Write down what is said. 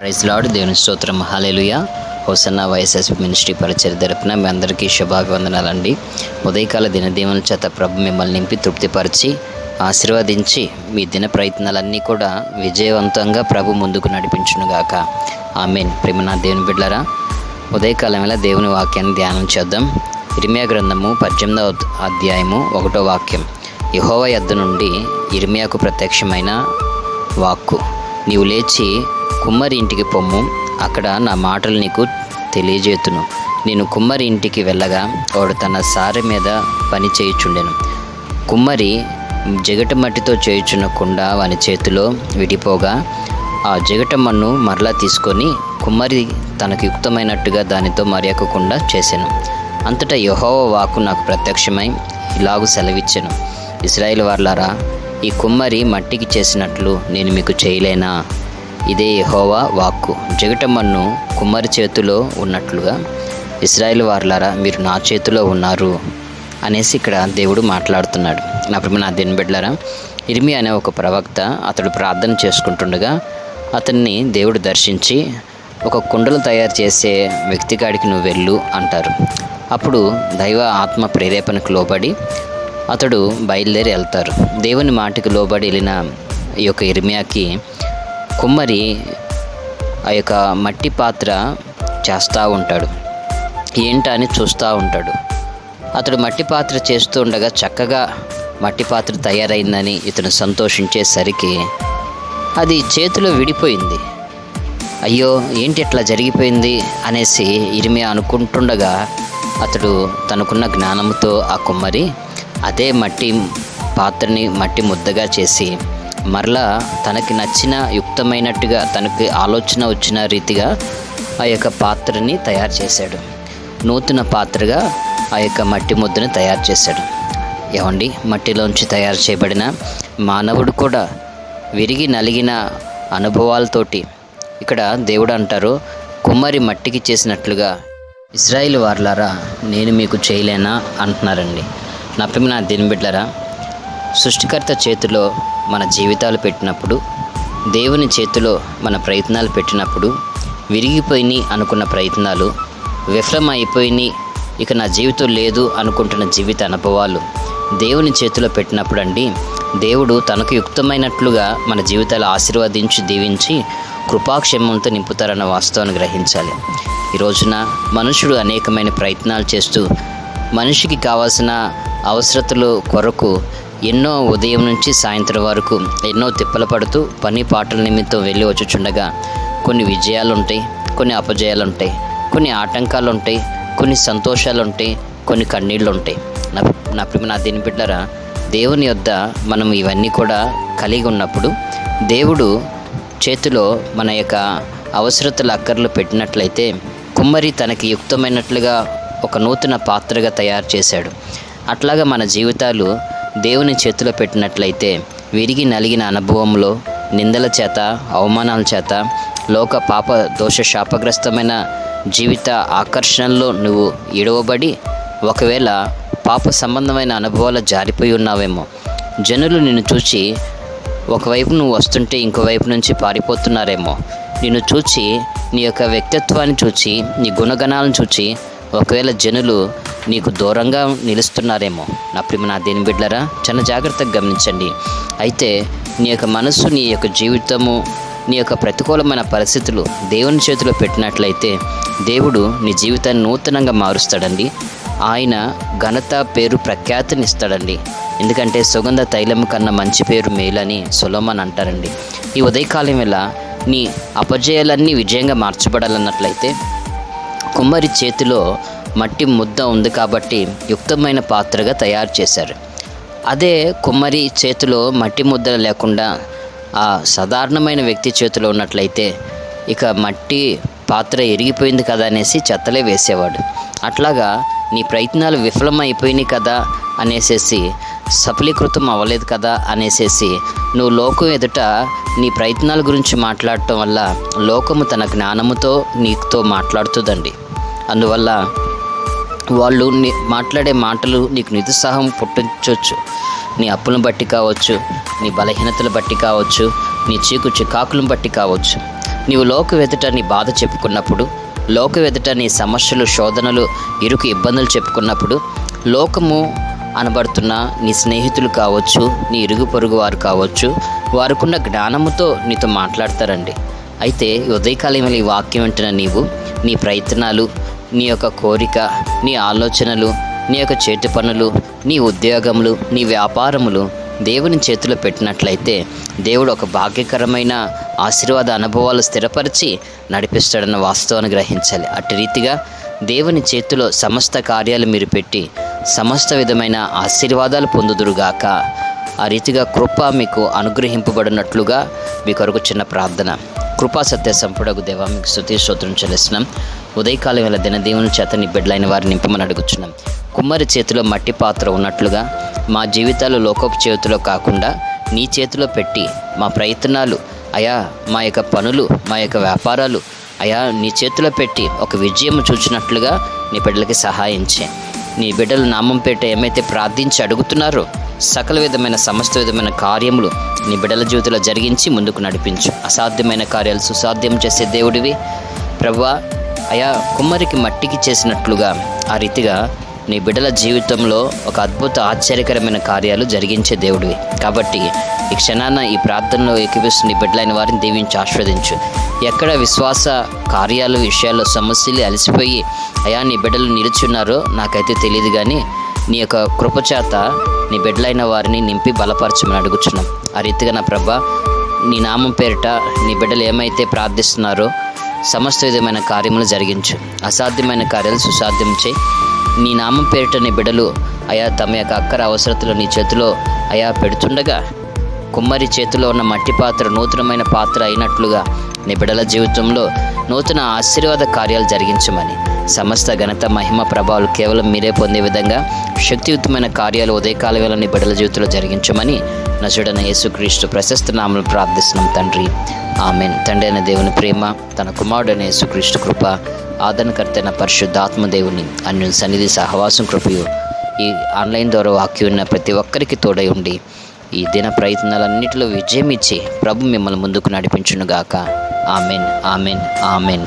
Praise lord. దేవుని స్తోత్రం. హల్లెలూయా. Hosanna వైఎస్ఎస్పీ ministry పరిచర్య తరపున మీ అందరికీ శుభాభివందనాలండి. ఉదయకాల దినదీవెనల చేత ప్రభు మిమ్మల్ని నింపి తృప్తిపరిచి ఆశీర్వదించి మీ దిన ప్రయత్నాలన్నీ కూడా విజయవంతంగా ప్రభు ముందుకు నడిపించునుగాక. ఆమేన్. ప్రేమనా దేవుని బిడ్డలారా, ఉదయకాలం వేళ దేవుని వాక్యాన్ని ధ్యానం చేద్దాం. ఇర్మియా గ్రంథము 18వ అధ్యాయము 1వ వాక్యం. యెహోవా యొద్ద నుండి ఇర్మియాకు ప్రత్యక్షమైన వాక్కు, నీవు లేచి కుమ్మరి ఇంటికి పొమ్ము, అక్కడ నా మాటలు నీకు తెలియజేతును. నేను కుమ్మరి ఇంటికి వెళ్ళగా వాడు తన సారె మీద పని చేయుచుండెను. కుమ్మరి జిగట మట్టితో చేయుచున్న కుండ వాని చేతిలో విడిపోగా ఆ జిగట మన్ను మరలా తీసుకొని కుమ్మరి తనకు యుక్తమైనట్టుగా దానితో మరొకకుండా చేసెను. అంతటా యెహోవా వాక్కు నాకు ప్రత్యక్షమై ఇలాగు సెలవిచ్చెను, ఇశ్రాయేలు వారలారా, ఈ కుమ్మరి మట్టికి చేసినట్లు నేను మీకు చేయలేనా? ఇదే యెహోవా వాక్కు. జిగట మన్ను కుమ్మరి చేతిలో ఉన్నట్లుగా ఇశ్రాయేలు వారలారా, మీరు నా చేతిలో ఉన్నారు అనేసి ఇక్కడ దేవుడు మాట్లాడుతున్నాడు. నా దేవుని బిడ్డలారా, ఇర్మియా అనే ఒక ప్రవక్త, అతడు ప్రార్థన చేసుకుంటుండగా అతన్ని దేవుడు దర్శించి ఒక కుండలు తయారు చేసే వ్యక్తి కాడికి నువ్వు వెళ్ళు అంటారు. అప్పుడు దైవ ఆత్మ ప్రేరేపణకు లోబడి అతడు బయలుదేరి వెళ్తారు. దేవుని మాటకి లోబడి వెళ్ళిన ఈ యొక్క ఇర్మియాకి కుమ్మరి ఆ యొక్క మట్టి పాత్ర చేస్తూ ఉంటాడు. ఏంటా అని చూస్తూ ఉంటాడు. అతడు మట్టి పాత్ర చేస్తూ ఉండగా చక్కగా మట్టి పాత్ర తయారైందని ఇతను సంతోషించేసరికి అది చేతిలో విడిపోయింది. అయ్యో, ఏంటి ఎట్లా జరిగిపోయింది అనేసి ఇర్మియా అనుకుంటుండగా అతడు తనకున్న జ్ఞానంతో ఆ కుమ్మరి అదే మట్టి పాత్రని మట్టి ముద్దగా చేసి మరలా తనకి నచ్చిన యుక్తమైనట్టుగా తనకి ఆలోచన వచ్చిన రీతిగా ఆ యొక్క పాత్రని తయారు చేశాడు. నూతన పాత్రగా ఆ యొక్క మట్టి ముద్దను తయారు చేశాడు. ఏమండి, మట్టిలోంచి తయారు చేయబడిన మానవుడు కూడా విరిగి నలిగిన అనుభవాలతోటి ఇక్కడ దేవుడు అంటారు, కుమ్మరి మట్టికి చేసినట్లుగా ఇశ్రాయేలు వారలారా, నేను మీకు చేయలేనా అంటున్నారండి. నా దేవుని బిడ్డలారా, సృష్టికర్త చేతిలో మన జీవితాలు పెట్టినప్పుడు, దేవుని చేతిలో మన ప్రయత్నాలు పెట్టినప్పుడు, విరిగిపోయినాయి అనుకున్న ప్రయత్నాలు విఫలమైపోయినాయి, ఇక నా జీవితం లేదు అనుకుంటున్న జీవిత అనుభవాలు దేవుని చేతిలో పెట్టినప్పుడు అండి, దేవుడు తనకు యుక్తమైనట్లుగా మన జీవితాలు ఆశీర్వదించి దీవించి కృపాక్షేమంతో నింపుతారన్న వాస్తవాన్ని గ్రహించాలి. ఈ రోజున మనుషుడు అనేకమైన ప్రయత్నాలు చేస్తూ మనిషికి కావాల్సిన అవసరతల కొరకు ఎన్నో ఉదయం నుంచి సాయంత్రం వరకు ఎన్నో తిప్పలు పడుతూ పని పాటల నిమిత్తం వెళ్ళి వచ్చుచుండగా కొన్ని విజయాలు ఉంటాయి, కొన్ని అపజయాలు ఉంటాయి, కొన్ని ఆటంకాలు ఉంటాయి, కొన్ని సంతోషాలు ఉంటాయి, కొన్ని కన్నీళ్ళు ఉంటాయి. నా దీని బిడ్డలారా, దేవుని యొద్ద మనం ఇవన్నీ కూడా కలిగి ఉన్నప్పుడు దేవుడు చేతిలో మన యొక్క అవసరతల అక్కర్లు పెట్టినట్లయితే కుమ్మరి తనకి యుక్తమైనట్లుగా ఒక నూతన పాత్రగా తయారు చేశాడు. అట్లాగా మన జీవితాలు దేవుని చేతిలో పెట్టినట్లయితే విరిగి నలిగిన అనుభవంలో నిందల చేత, అవమానాల చేత, లోక పాప దోష శాపగ్రస్తమైన జీవిత ఆకర్షణలో నువ్వు ఇడవబడి ఒకవేళ పాప సంబంధమైన అనుభవాలు జారిపోయి ఉన్నావేమో, జనులు నిన్ను చూచి ఒకవైపు నువ్వు వస్తుంటే ఇంకోవైపు నుంచి పారిపోతున్నారేమో, నిన్ను చూచి నీ యొక్క వ్యక్తిత్వాన్ని చూచి నీ గుణగణాలను చూచి ఒకవేళ జనులు నీకు దూరంగా నిలుస్తున్నారేమో. నా దేని బిడ్డలారా, చాలా జాగ్రత్తగా గమనించండి. అయితే నీ యొక్క మనసు, నీ యొక్క జీవితము, నీ యొక్క ప్రతికూలమైన పరిస్థితులు దేవుని చేతిలో పెట్టినట్లయితే దేవుడు నీ జీవితాన్ని నూతనంగా మారుస్తాడండి. ఆయన ఘనత, పేరు, ప్రఖ్యాతిని ఇస్తాడండి. ఎందుకంటే సుగంధ తైలం కన్నా మంచి పేరు మేలని సొలొమోను అంటారండి. ఈ ఉదయకాలం వేళ నీ అపజయాలన్నీ విజయంగా మార్చబడాలన్నట్లయితే కుమ్మరి చేతిలో మట్టి ముద్ద ఉంది కాబట్టి యుక్తమైన పాత్రగా తయారు చేశారు. అదే కుమ్మరి చేతిలో మట్టి ముద్ద లేకుండా ఆ సాధారణమైన వ్యక్తి చేతిలో ఉన్నట్లయితే ఇక మట్టి పాత్ర ఎరిగిపోయింది కదా అనేసి చెత్తలే వేసేవాడు. అట్లాగా నీ ప్రయత్నాలు విఫలమైపోయినాయి కదా అనేసేసి, సఫలీకృతం అవ్వలేదు కదా అనేసేసి నువ్వు లోకం ఎదుట నీ ప్రయత్నాల గురించి మాట్లాడటం వల్ల లోకము తన జ్ఞానముతో నీతో మాట్లాడుతుందండి. అందువల్ల వాళ్ళు మాట్లాడే మాటలు నీకు నిరుత్సాహం పుట్టించవచ్చు. నీ అప్పులను బట్టి కావచ్చు, నీ బలహీనతలు బట్టి కావచ్చు, నీ చీకు చికాకులను బట్టి కావచ్చు. నీవు లోకం ఎదుట నీ బాధ చెప్పుకున్నప్పుడు, లోకం ఎదుట నీ సమస్యలు, శోధనలు, ఇరుకు ఇబ్బందులు చెప్పుకున్నప్పుడు, లోకము అనబడుతున్న నీ స్నేహితులు కావచ్చు, నీ ఇరుగు పొరుగు వారు కావచ్చు, వారికున్న జ్ఞానముతో నీతో మాట్లాడతారండి. అయితే ఉదయకాలంలో ఈ వాక్యం వింటున్న నీవు నీ ప్రయత్నాలు, నీ యొక్క కోరిక, నీ ఆలోచనలు, నీ యొక్క చేతి పనులు, నీ ఉద్యోగములు, నీ వ్యాపారములు దేవుని చేతిలో పెట్టినట్లయితే దేవుడు ఒక భాగ్యకరమైన ఆశీర్వాద అనుభవాలు స్థిరపరిచి నడిపిస్తాడన్న వాస్తవాన్ని గ్రహించాలి. అట్టి రీతిగా దేవుని చేతిలో సమస్త కార్యాలు మీరు పెట్టి సమస్త విధమైన ఆశీర్వాదాలు పొందుదురుగాక. ఆ రీతిగా కృప మీకు అనుగ్రహింపబడినట్లుగా మీ కొరకు చిన్న ప్రార్థన. కృపా సత్య సంపుడకు దేవా మీకు స్తుతి స్తోత్రం చెల్లిస్తున్నాం. ఉదయకాలం వేళ దినదీవుని చేత నీ బిడ్డలైన వారిని నింపమని అడుగుచున్నాం. కుమ్మరి చేతిలో మట్టి పాత్ర ఉన్నట్లుగా మా జీవితాలు లోకపు చేతిలో కాకుండా నీ చేతిలో పెట్టి మా ప్రయత్నాలు అయా, మా యొక్క పనులు, మా యొక్క వ్యాపారాలు అయా నీ చేతిలో పెట్టి ఒక విజయం చూచినట్లుగా నీ బిడ్డలకి సహాయం చేయి. నీ బిడ్డలు నామం పేట ఏమైతే ప్రార్థించి అడుగుతున్నారో సకల విధమైన సమస్త విధమైన కార్యములు నీ బిడ్డల జీవితంలో జరిగించి ముందుకు నడిపించు. అసాధ్యమైన కార్యాలు సుసాధ్యం చేసే దేవుడివి ప్రభువా. అయా కుమ్మరికి మట్టికి చేసినట్లుగా ఆ రీతిగా నీ బిడ్డల జీవితంలో ఒక అద్భుత ఆశ్చర్యకరమైన కార్యాలు జరిగించే దేవుడివి. కాబట్టి ఈ క్షణాన ఈ ప్రార్థనలో ఏకీభవిస్తున్న నీ బిడ్డలైన వారిని దీవించి ఆస్వాదించు. ఎక్కడ విశ్వాస కార్యాలు విషయాల్లో సమస్యలు అలసిపోయి అయా నీ బిడ్డలు నిలుచున్నారో నాకైతే తెలియదు, కానీ నీ యొక్క కృపచేత నీ బిడ్డలైన వారిని నింపి బలపరచమని అడుగుచున్నాం. ఆ రీతిగా నా ప్రభా, నీ నామం పేరిట నీ బిడ్డలు ఏమైతే ప్రార్థిస్తున్నారో సమస్త విధమైన కార్యములు జరిగించు. అసాధ్యమైన కార్యాలు సుసాధ్యం చేయి. నీ నామం పేరిట నీ బిడ్డలు అయా తమ యొక్క అక్కర అవసరతలు నీ చేతిలో అయా పెడుతుండగా కుమ్మరి చేతిలో ఉన్న మట్టి పాత్ర నూతనమైన పాత్ర అయినట్లుగా నీ బిడ్డల జీవితంలో నూతన ఆశీర్వాద కార్యాలు జరిగించమని, సమస్త ఘనత మహిమ ప్రభావాలు కేవలం మీరే పొందే విధంగా శక్తియుతమైన కార్యాలు ఉదయకాల వేళ నీ బిడ్డల జీవితంలో జరిగించమని నజరుడైన యేసుక్రీస్తు ప్రశస్త నామములో ప్రార్థిస్తున్నాం తండ్రి, ఆమెన్. తండ్రి అయిన దేవుని ప్రేమ, తన కుమారుడైన యేసుక్రీస్తు కృప, ఆదరణకర్త అయిన పరిశుద్ధాత్మ దేవుని అన్య సన్నిధి సహవాసం కృపయు ఈ ఆన్లైన్ ద్వారా వాక్యం ఉన్న ప్రతి ఒక్కరికి తోడై ఉండి ఈ దిన ప్రయత్నాలన్నింటిలో విజయం ఇచ్చి ప్రభు మిమ్మల్ని ముందుకు నడిపించునుగాక. Amen, amen, amen.